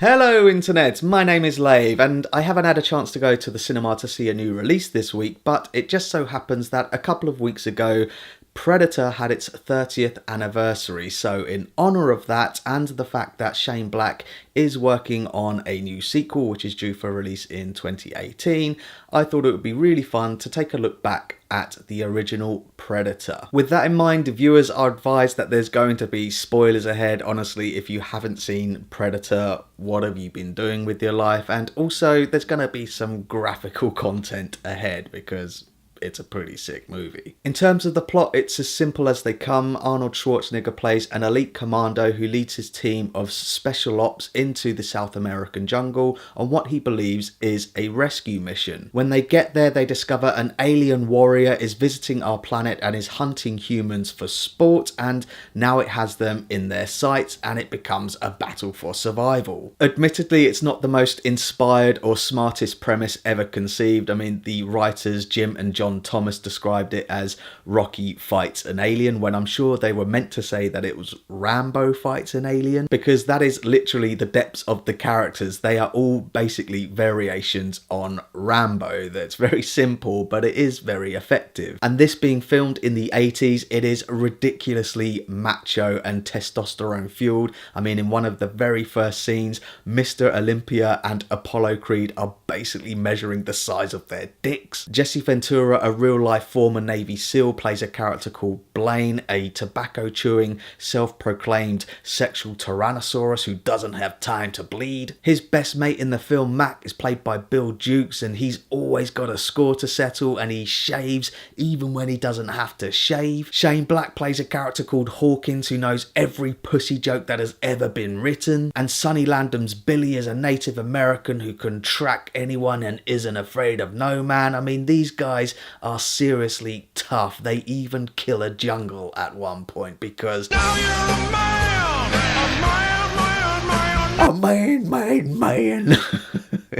Hello internet, my name is Lave and I haven't had a chance to go to the cinema to see a new release this week, but it just so happens that a couple of weeks ago Predator had its 30th anniversary, so in honour of that and the fact that Shane Black is working on a new sequel which is due for release in 2018, I thought it would be really fun to take a look back at the original Predator. With that in mind, viewers are advised that there's going to be spoilers ahead. Honestly, if you haven't seen Predator, what have you been doing with your life? And also, there's going to be some graphical content ahead because it's a pretty sick movie. In terms of the plot, it's as simple as they come. Arnold Schwarzenegger plays an elite commando who leads his team of special ops into the South American jungle on what he believes is a rescue mission. When they get there, they discover an alien warrior is visiting our planet and is hunting humans for sport, and now it has them in their sights and it becomes a battle for survival. Admittedly, it's not the most inspired or smartest premise ever conceived. I mean, the writers Jim and John Thomas described it as Rocky fights an alien, when I'm sure they were meant to say that it was Rambo fights an alien, because that is literally the depths of the characters. They are all basically variations on Rambo. That's very simple, but it is very effective. And this being filmed in the 80s, it is ridiculously macho and testosterone fueled. I mean, in one of the very first scenes, Mr. Olympia and Apollo Creed are basically measuring the size of their dicks. Jesse Ventura, a real-life former Navy SEAL, plays a character called Blaine, a tobacco-chewing, self-proclaimed sexual tyrannosaurus who doesn't have time to bleed. His best mate in the film, Mac, is played by Bill Dukes, and he's always got a score to settle, and he shaves even when he doesn't have to shave. Shane Black plays a character called Hawkins who knows every pussy joke that has ever been written, and Sonny Landham's Billy is a Native American who can track anyone and isn't afraid of no man. I mean, these guys are seriously tough. They even kill a jungle at one point because now you're a man.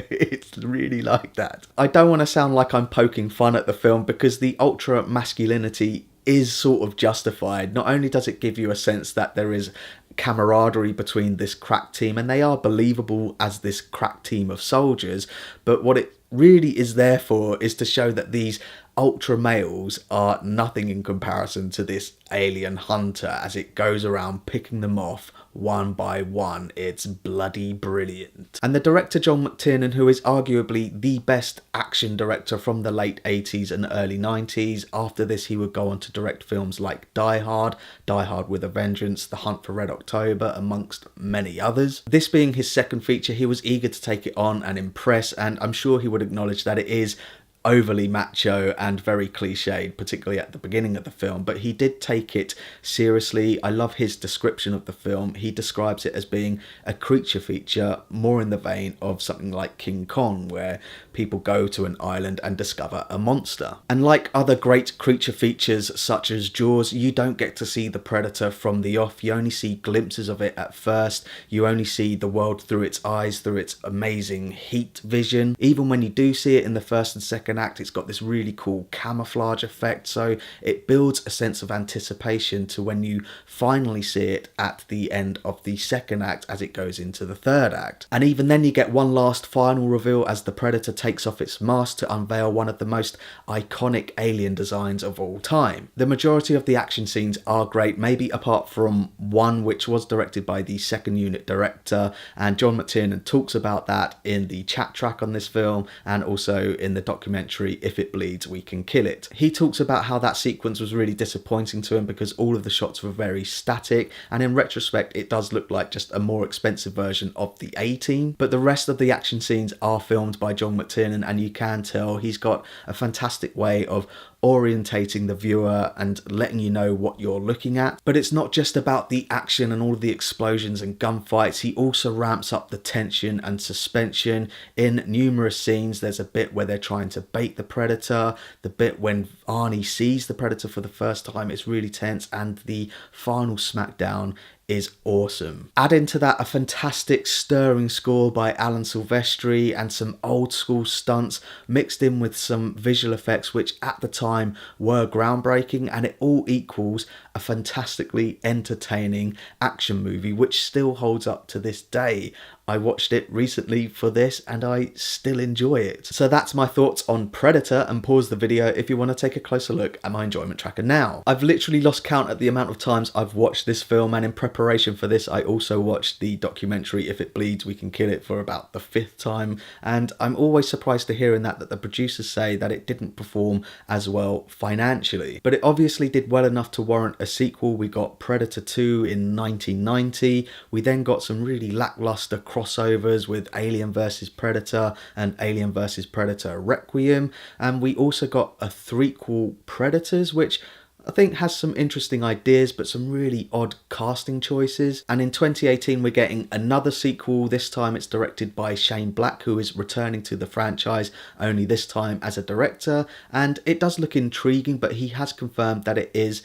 It's really like that. I don't want to sound like I'm poking fun at the film because the ultra masculinity is sort of justified. Not only does it give you a sense that there is camaraderie between this crack team and they are believable as this crack team of soldiers, but what it really is there for is to show that these ultra males are nothing in comparison to this alien hunter as it goes around picking them off one by one. It's bloody brilliant. And the director John McTiernan, who is arguably the best action director from the late 80s and early 90s. After this he would go on to direct films like Die Hard with a Vengeance, The Hunt for Red October, amongst many others. This being his second feature, he was eager to take it on and impress, and I'm sure he would acknowledge that it is overly macho and very cliched, particularly at the beginning of the film, but he did take it seriously. I love his description of the film. He describes it as being a creature feature more in the vein of something like King Kong, where people go to an island and discover a monster. And like other great creature features such as Jaws, you don't get to see the predator from the off. You only see glimpses of it at first. You only see the world through its eyes, through its amazing heat vision. Even when you do see it in the first and second act, it's got this really cool camouflage effect, so it builds a sense of anticipation to when you finally see it at the end of the second act as it goes into the third act. And even then you get one last final reveal as the predator takes off its mask to unveil one of the most iconic alien designs of all time. The majority of the action scenes are great, maybe apart from one which was directed by the second unit director, and John McTiernan talks about that in the chat track on this film and also in the documentary If It Bleeds, We Can Kill It. He talks about how that sequence was really disappointing to him because all of the shots were very static, and in retrospect it does look like just a more expensive version of the A-Team. But the rest of the action scenes are filmed by John McTiernan, and you can tell he's got a fantastic way of orientating the viewer and letting you know what you're looking at. But it's not just about the action and all of the explosions and gunfights. He also ramps up the tension and suspension in numerous scenes. There's a bit where they're trying to bait the predator, the bit when Arnie sees the predator for the first time is really tense, and the final smackdown is awesome. Add into that a fantastic stirring score by Alan Silvestri and some old school stunts mixed in with some visual effects which at the time were groundbreaking, and it all equals a fantastically entertaining action movie which still holds up to this day. I watched it recently for this and I still enjoy it. So that's my thoughts on Predator, and pause the video if you want to take a closer look at my enjoyment tracker now. I've literally lost count at the amount of times I've watched this film, and in preparation for this I also watched the documentary If It Bleeds We Can Kill It for about the 5th time, and I'm always surprised to hear in that the producers say that it didn't perform as well financially. But it obviously did well enough to warrant a sequel. We got Predator 2 in 1990, we then got some really lackluster crossovers with Alien vs Predator and Alien vs Predator Requiem, and we also got a threequel Predators which I think has some interesting ideas but some really odd casting choices. And in 2018 we're getting another sequel. This time it's directed by Shane Black, who is returning to the franchise, only this time as a director, and it does look intriguing, but he has confirmed that it is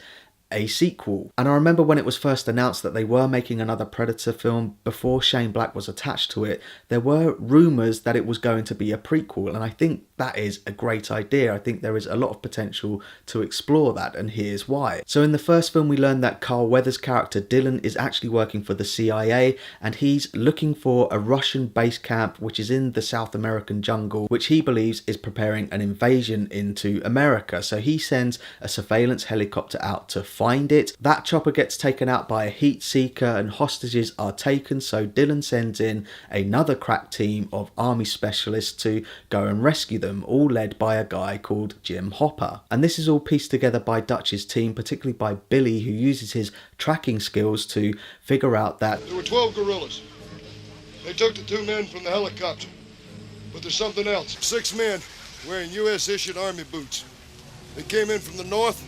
a sequel. And I remember when it was first announced that they were making another Predator film, before Shane Black was attached to it, there were rumours that it was going to be a prequel, and I think that is a great idea. I think there is a lot of potential to explore that, and here's why. So in the first film we learned that Carl Weathers' character Dylan is actually working for the CIA, and he's looking for a Russian base camp which is in the South American jungle, which he believes is preparing an invasion into America. So he sends a surveillance helicopter out to find it. That chopper gets taken out by a heat seeker and hostages are taken, so Dylan sends in another crack team of army specialists to go and rescue them, all led by a guy called Jim Hopper. And this is all pieced together by Dutch's team, particularly by Billy, who uses his tracking skills to figure out that there were 12 guerrillas. They took the 2 men from the helicopter, but there's something else. 6 men wearing US issued army boots. They came in from the north,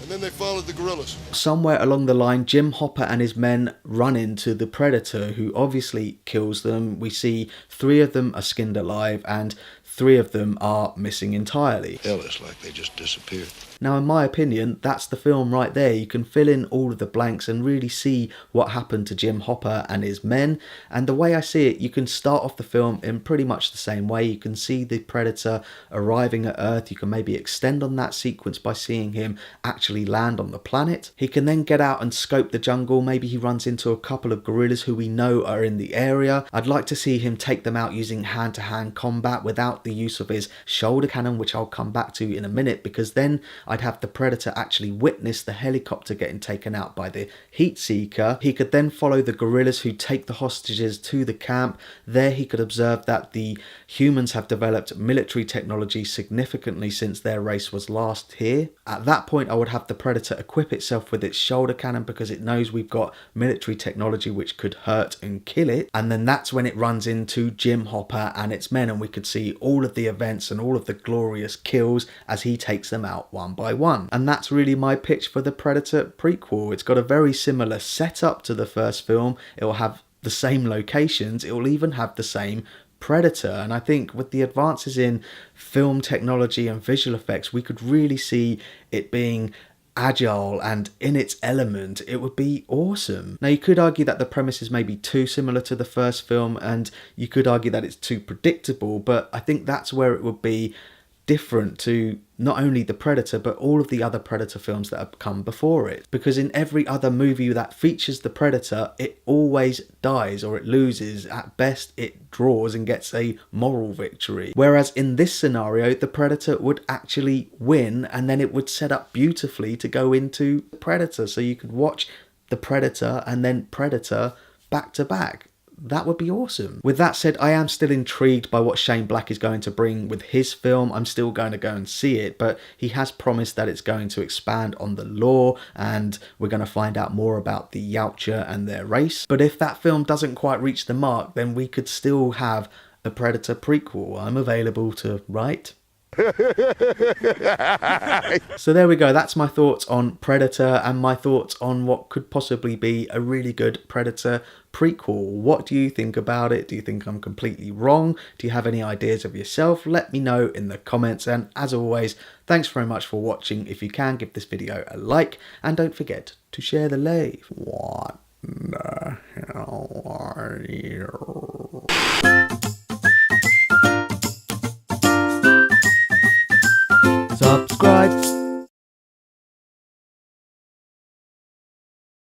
and then they followed the guerrillas. Somewhere along the line, Jim Hopper and his men run into the Predator, who obviously kills them. We see 3 of them are skinned alive and 3 of them are missing entirely. Hell, it's like they just disappeared. Now, in my opinion, that's the film right there. You can fill in all of the blanks and really see what happened to Jim Hopper and his men. And the way I see it, you can start off the film in pretty much the same way. You can see the Predator arriving at Earth. You can maybe extend on that sequence by seeing him actually land on the planet. He can then get out and scope the jungle. Maybe he runs into a couple of guerrillas who we know are in the area. I'd like to see him take them out using hand-to-hand combat without the use of his shoulder cannon, which I'll come back to in a minute, because then I'd have the Predator actually witness the helicopter getting taken out by the heat seeker. He could then follow the guerrillas who take the hostages to the camp. There he could observe that the humans have developed military technology significantly since their race was last here. At that point I would have the Predator equip itself with its shoulder cannon because it knows we've got military technology which could hurt and kill it. And then that's when it runs into Jim Hopper and its men, and we could see all of the events and all of the glorious kills as he takes them out one by one. And that's really my pitch for the Predator prequel. It's got a very similar setup to the first film. It will have the same locations. It will even have the same Predator, and I think with the advances in film technology and visual effects, we could really see it being agile and in its element. It would be awesome. Now, you could argue that the premise is maybe too similar to the first film, and you could argue that it's too predictable, but I think that's where it would be different to not only the Predator but all of the other Predator films that have come before it, because in every other movie that features the Predator, it always dies or it loses. At best it draws and gets a moral victory, whereas in this scenario the Predator would actually win, and then it would set up beautifully to go into Predator, so you could watch the Predator and then Predator back to back. That would be awesome. With that said, I am still intrigued by what Shane Black is going to bring with his film. I'm still going to go and see it, but he has promised that it's going to expand on the lore and we're going to find out more about the Yautja and their race. But if that film doesn't quite reach the mark, then we could still have a Predator prequel. I'm available to write. So there we go, that's my thoughts on Predator and my thoughts on what could possibly be a really good Predator prequel. What do you think about it? Do you think I'm completely wrong? Do you have any ideas of yourself? Let me know in the comments, and as always, thanks very much for watching. If you can, give this video a like and don't forget to share the lave. What? the hell are you? Subscribe.